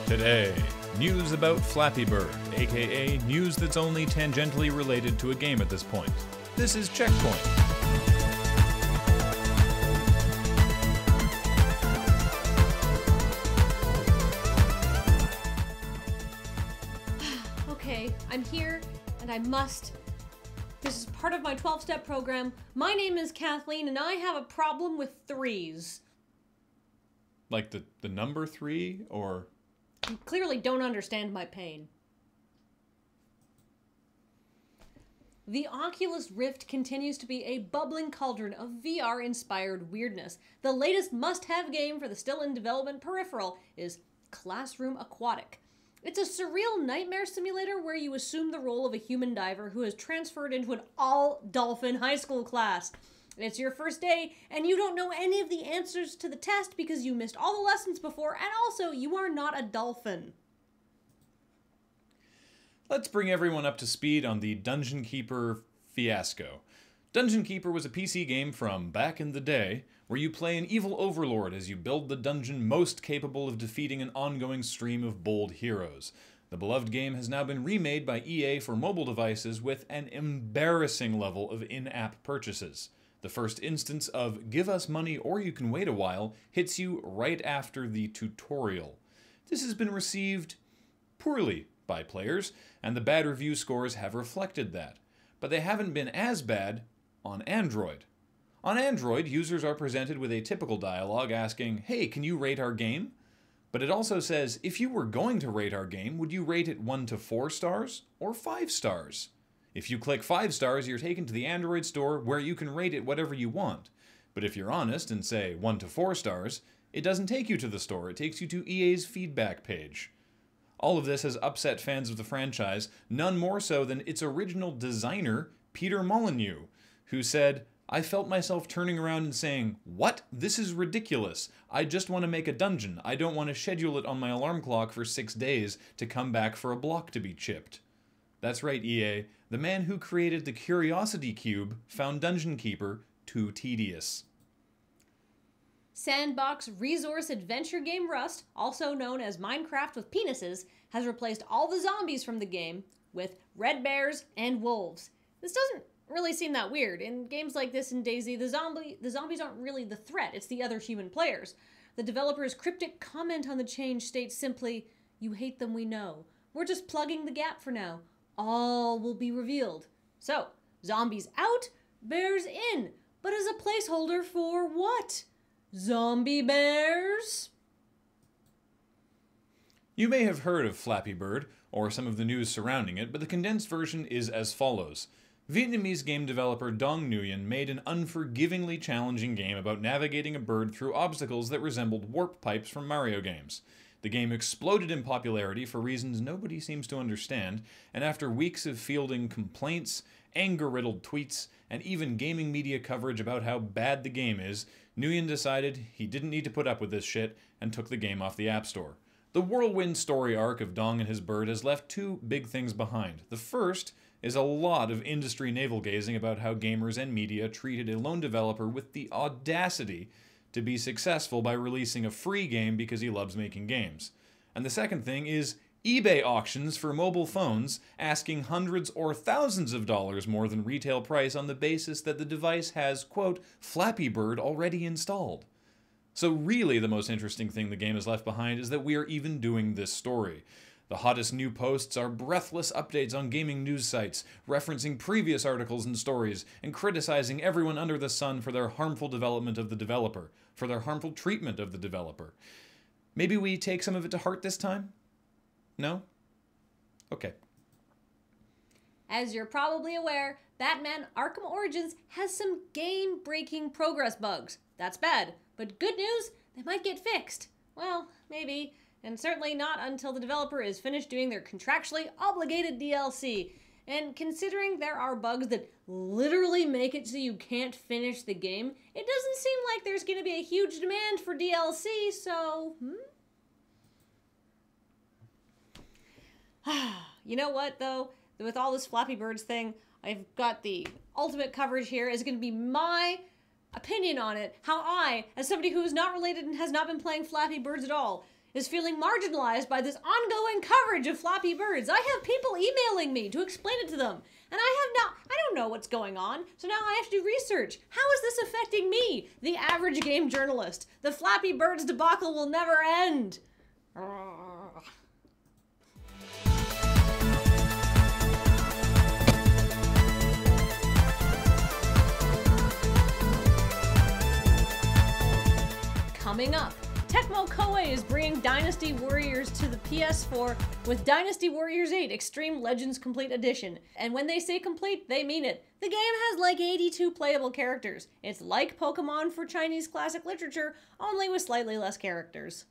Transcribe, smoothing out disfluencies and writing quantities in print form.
Today, news about Flappy Bird, aka news that's only tangentially related to a game at this point. This is CheckPoint. Okay, I'm here, and I must. This is part of my 12-step program. My name is Kathleen, and I have a problem with threes. Like the number 3, or? You clearly don't understand my pain. The Oculus Rift continues to be a bubbling cauldron of VR-inspired weirdness. The latest must-have game for the still-in-development peripheral is Classroom Aquatic. It's a surreal nightmare simulator where you assume the role of a human diver who has transferred into an all-dolphin high school class. It's your first day, and you don't know any of the answers to the test because you missed all the lessons before, and also, you are not a dolphin. Let's bring everyone up to speed on the Dungeon Keeper Fiasco. Dungeon Keeper was a PC game from back in the day, where you play an evil overlord as you build the dungeon most capable of defeating an ongoing stream of bold heroes. The beloved game has now been remade by EA for mobile devices with an embarrassing level of in-app purchases. The first instance of "give us money or you can wait a while" hits you right after the tutorial. This has been received poorly by players, and the bad review scores have reflected that. But they haven't been as bad on Android. On Android, users are presented with a typical dialogue asking, "Hey, can you rate our game?" But it also says, if you were going to rate our game, would you rate it 1 to 4 stars or 5 stars? If you click 5 stars, you're taken to the Android store where you can rate it whatever you want. But if you're honest and say 1 to 4 stars, it doesn't take you to the store, it takes you to EA's feedback page. All of this has upset fans of the franchise, none more so than its original designer, Peter Molyneux, who said, "I felt myself turning around and saying, 'What? This is ridiculous. I just want to make a dungeon. I don't want to schedule it on my alarm clock for 6 days to come back for a block to be chipped.'" That's right, EA. The man who created the Curiosity Cube found Dungeon Keeper too tedious. Sandbox resource adventure game Rust, also known as Minecraft with penises, has replaced all the zombies from the game with red bears and wolves. This doesn't really seem that weird. In games like this in DayZ, the zombies aren't really the threat, it's the other human players. The developer's cryptic comment on the change states simply, "You hate them, we know. We're just plugging the gap for now. All will be revealed." So, zombies out, bears in. But as a placeholder for what? Zombie bears? You may have heard of Flappy Bird, or some of the news surrounding it, but the condensed version is as follows. Vietnamese game developer Dong Nguyen made an unforgivingly challenging game about navigating a bird through obstacles that resembled warp pipes from Mario games. The game exploded in popularity for reasons nobody seems to understand, and after weeks of fielding complaints, anger-riddled tweets, and even gaming media coverage about how bad the game is, Nguyen decided he didn't need to put up with this shit and took the game off the App Store. The whirlwind story arc of Dong and his bird has left 2 big things behind. The first is a lot of industry navel-gazing about how gamers and media treated a lone developer with the audacity to be successful by releasing a free game because he loves making games. And the second thing is eBay auctions for mobile phones asking hundreds or thousands of dollars more than retail price on the basis that the device has, quote, Flappy Bird already installed. So really the most interesting thing the game has left behind is that we are even doing this story. The hottest new posts are breathless updates on gaming news sites, referencing previous articles and stories, and criticizing everyone under the sun for their harmful development of the developer, for their harmful treatment of the developer. Maybe we take some of it to heart this time? No? Okay. As you're probably aware, Batman Arkham Origins has some game-breaking progress bugs. That's bad, but good news, they might get fixed. Well, maybe. And certainly not until the developer is finished doing their contractually obligated DLC. And considering there are bugs that literally make it so you can't finish the game, it doesn't seem like there's going to be a huge demand for DLC, so... You know what, though? With all this Flappy Birds thing, I've got the ultimate coverage here. Is going to be my opinion on it, how I, as somebody who is not related and has not been playing Flappy Birds at all, is feeling marginalized by this ongoing coverage of Flappy Birds. I have people emailing me to explain it to them. And I don't know what's going on, so now I have to do research. How is this affecting me, the average game journalist? The Flappy Birds debacle will never end. Coming up, Tecmo Koei is bringing Dynasty Warriors to the PS4 with Dynasty Warriors 8 Extreme Legends Complete Edition. And when they say complete, they mean it. The game has like 82 playable characters. It's like Pokemon for Chinese classic literature, only with slightly less characters.